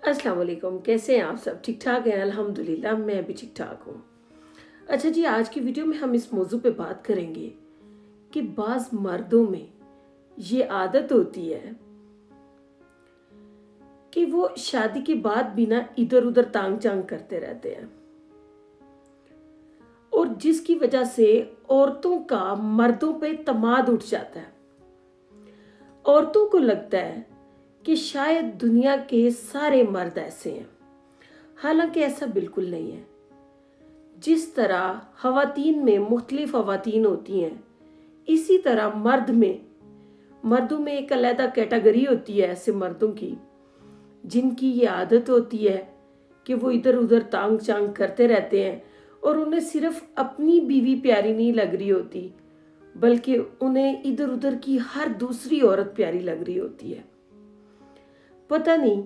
अस्सलाम वालेकुम। कैसे हैं आप सब? ठीक ठाक हैं? अल्हम्दुलिल्लाह मैं भी ठीक ठाक हूँ। अच्छा जी, आज की वीडियो में हम इस मौजू पे बात करेंगे कि बाज़ मर्दों में ये आदत होती है कि वो शादी के बाद भी ना इधर उधर तांग झांग करते रहते हैं, और जिसकी वजह से औरतों का मर्दों पे तमाद उठ जाता है। औरतों को लगता है कि शायद दुनिया के सारे मर्द ऐसे हैं, हालांकि ऐसा बिल्कुल नहीं है। जिस तरह ख़वातीन में मुख्तलिफ ख़वातीन होती हैं, इसी तरह मर्दों में एक अलग कैटेगरी होती है ऐसे मर्दों की जिनकी ये आदत होती है कि वो इधर उधर तांग चांग करते रहते हैं, और उन्हें सिर्फ अपनी बीवी प्यारी नहीं लग रही होती, बल्कि उन्हें इधर उधर की हर दूसरी औरत प्यारी लग रही होती है। पता नहीं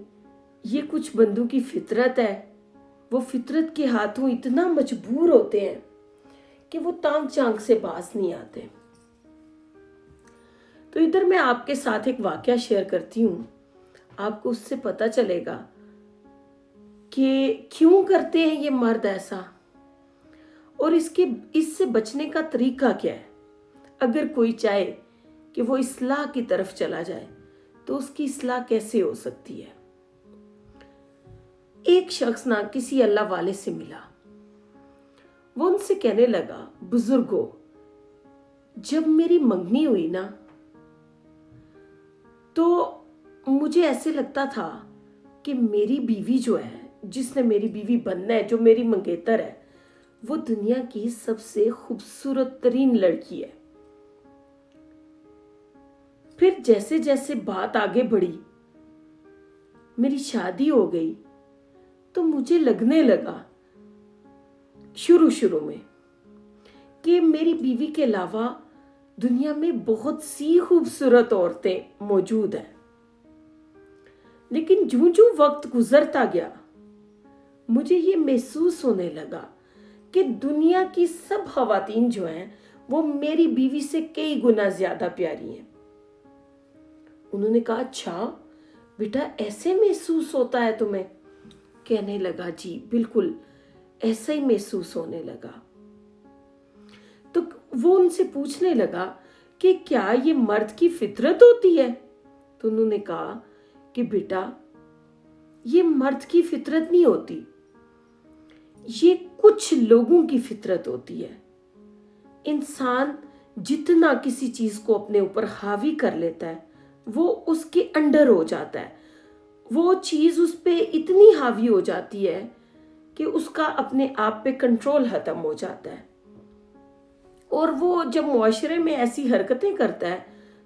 ये कुछ बंदों की फितरत है, वो फितरत के हाथों इतना मजबूर होते हैं कि वो तांग चांग से बाज नहीं आते। तो इधर मैं आपके साथ एक वाकया शेयर करती हूँ, आपको उससे पता चलेगा कि क्यों करते हैं ये मर्द ऐसा, और इससे बचने का तरीका क्या है। अगर कोई चाहे कि वो इस्लाह की तरफ चला जाए तो उसकी इस्लाह कैसे हो सकती है। एक शख्स ना किसी अल्लाह वाले से मिला। वो उनसे कहने लगा, बुजुर्गो, जब मेरी मंगनी हुई ना तो मुझे ऐसे लगता था कि मेरी बीवी जो है, जिसने मेरी बीवी बनना है, जो मेरी मंगेतर है, वो दुनिया की सबसे खूबसूरत तरीन लड़की है। फिर जैसे जैसे बात आगे बढ़ी, मेरी शादी हो गई, तो मुझे लगने लगा शुरू में कि मेरी बीवी के अलावा दुनिया में बहुत सी खूबसूरत औरतें मौजूद हैं। लेकिन ज्यों ज्यों वक्त गुजरता गया, मुझे ये महसूस होने लगा कि दुनिया की सब ख़वातीन जो हैं वो मेरी बीवी से कई गुना ज्यादा प्यारी हैं। उन्होंने कहा, अच्छा बेटा, ऐसे महसूस होता है तुम्हें? कहने लगा, जी बिल्कुल ऐसा ही महसूस होने लगा। तो वो उनसे पूछने लगा कि क्या ये मर्द की फितरत होती है? तो उन्होंने कहा कि बेटा, ये मर्द की फितरत नहीं होती, ये कुछ लोगों की फितरत होती है। इंसान जितना किसी चीज को अपने ऊपर हावी कर लेता है, वो उसके अंडर हो जाता है। वो चीज उस पे इतनी हावी हो जाती है कि उसका अपने आप पे कंट्रोल खत्म हो जाता है। और वो जब मुआशरे में ऐसी हरकतें करता है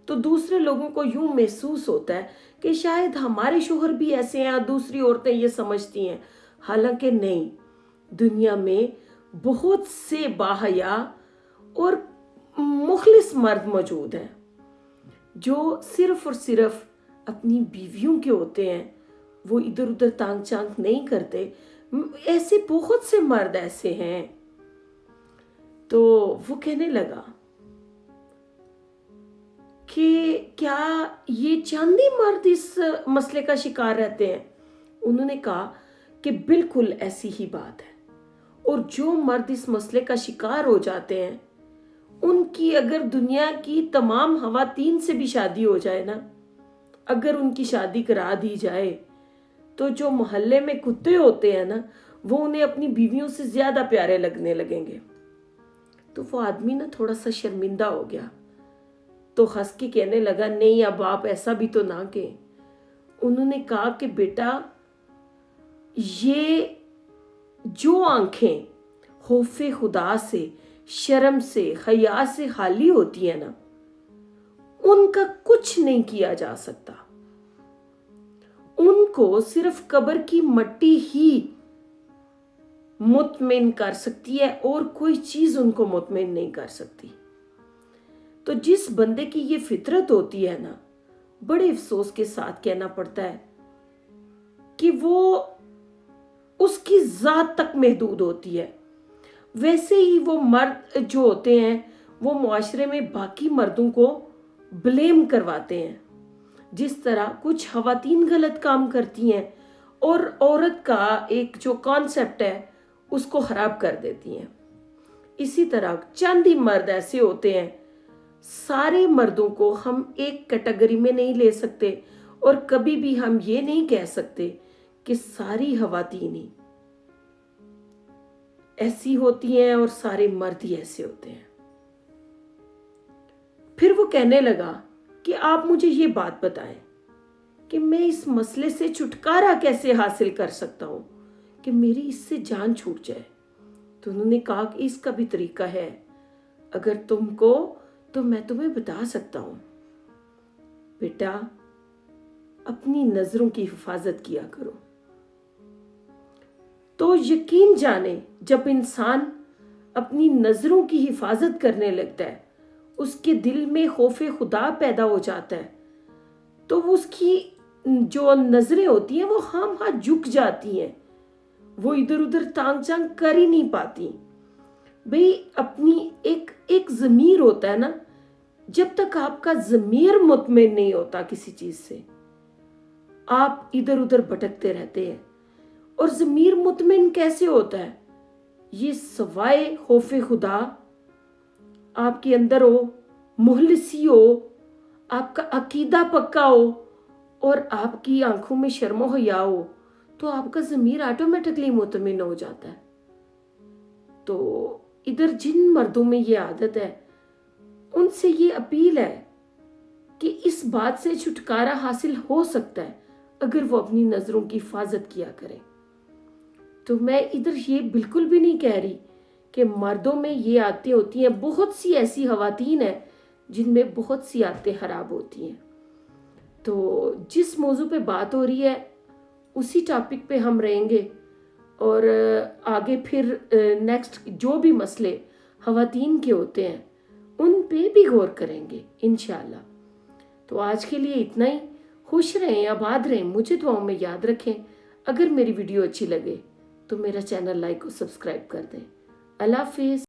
तो दूसरे लोगों को यूं महसूस होता है कि शायद हमारे शोहर भी ऐसे हैं, दूसरी औरतें ये समझती हैं। हालांकि नहीं, दुनिया में बहुत से बाहया और मुखलिस मर्द मौजूद हैं जो सिर्फ और सिर्फ अपनी बीवियों के होते हैं, वो इधर उधर तांग चांग नहीं करते। ऐसे बहुत से मर्द ऐसे हैं। तो वो कहने लगा कि क्या ये चांदी मर्द इस मसले का शिकार रहते हैं? उन्होंने कहा कि बिल्कुल ऐसी ही बात है, और जो मर्द इस मसले का शिकार हो जाते हैं, उनकी अगर दुनिया की तमाम ख़वातीन से भी शादी हो जाए ना, अगर उनकी शादी करा दी जाए, तो जो मोहल्ले में कुत्ते होते हैं ना, वो उन्हें अपनी बीवियों से ज्यादा प्यारे लगने लगेंगे। तो वो आदमी ना थोड़ा सा शर्मिंदा हो गया, तो हंस के कहने लगा, नहीं अब आप ऐसा भी तो ना कहें। उन्होंने कहा कि बेटा, ये जो आंखें खौफे खुदा से, शर्म से, हया से खाली होती है ना, उनका कुछ नहीं किया जा सकता। उनको सिर्फ कब्र की मट्टी ही मुतमिन कर सकती है, और कोई चीज उनको मुतमिन नहीं कर सकती। तो जिस बंदे की ये फितरत होती है ना, बड़े अफसोस के साथ कहना पड़ता है कि वो उसकी जात तक महदूद होती है। वैसे ही वो मर्द जो होते हैं, वो मुआशरे में बाकी मर्दों को ब्लेम करवाते हैं। जिस तरह कुछ ख़वातीन गलत काम करती हैं اور عورت کا ایک جو کانسیپٹ ہے اس کو خراب کر دیتی ہیں۔ اسی طرح چند ہی مرد ایسے ہوتے ہیں، سارے مردوں کو ہم ایک کیٹیگری میں نہیں لے سکتے، اور کبھی بھی ہم یہ نہیں کہہ سکتے کہ ساری خواتین ہی ایسی ہوتی ہیں اور سارے مرد ہی ایسے ہوتے ہیں۔ پھر وہ کہنے لگا کہ آپ مجھے یہ بات بتائیں کہ میں اس مسئلے سے چھٹکارا کیسے حاصل کر سکتا ہوں کہ میری اس سے جان چھوٹ جائے۔ تو انہوں نے کہا کہ اس کا بھی طریقہ ہے، اگر تم کو تو میں تمہیں بتا سکتا ہوں۔ بیٹا، اپنی نظروں کی حفاظت کیا کرو۔ تو یقین جانے جب انسان اپنی نظروں کی حفاظت کرنے لگتا ہے، اس کے دل میں خوف خدا پیدا ہو جاتا ہے، تو اس کی جو نظریں ہوتی ہیں وہ خام خواہ جھک جاتی ہیں، وہ ادھر ادھر تانگ جانگ کر ہی نہیں پاتی۔ بھئی اپنی ایک ضمیر ہوتا ہے نا، جب تک آپ کا ضمیر مطمئن نہیں ہوتا کسی چیز سے، آپ ادھر ادھر بھٹکتے رہتے ہیں۔ اور ضمیر مطمئن کیسے ہوتا ہے؟ یہ سوائے خوف خدا آپ کے اندر ہو، مخلصی ہو، آپ کا عقیدہ پکا ہو، اور آپ کی آنکھوں میں شرم و حیا ہو، تو آپ کا ضمیر آٹومیٹکلی مطمئن ہو جاتا ہے۔ تو ادھر جن مردوں میں یہ عادت ہے، ان سے یہ اپیل ہے کہ اس بات سے چھٹکارا حاصل ہو سکتا ہے اگر وہ اپنی نظروں کی حفاظت کیا کریں۔ تو میں ادھر یہ بالکل بھی نہیں کہہ رہی کہ مردوں میں یہ عادتیں ہوتی ہیں، بہت سی ایسی خواتین ہیں جن میں بہت سی عادتیں خراب ہوتی ہیں۔ تو جس موضوع پہ بات ہو رہی ہے اسی ٹاپک پہ ہم رہیں گے، اور آگے پھر نیکسٹ جو بھی مسئلے خواتین کے ہوتے ہیں ان پہ بھی غور کریں گے انشاءاللہ۔ تو آج کے لیے اتنا ہی۔ خوش رہیں، آباد رہیں، مجھے دعاؤں میں یاد رکھیں۔ اگر میری ویڈیو اچھی لگے تو میرا چینل لائک اور سبسکرائب کر دیں۔ اللہ حافظ۔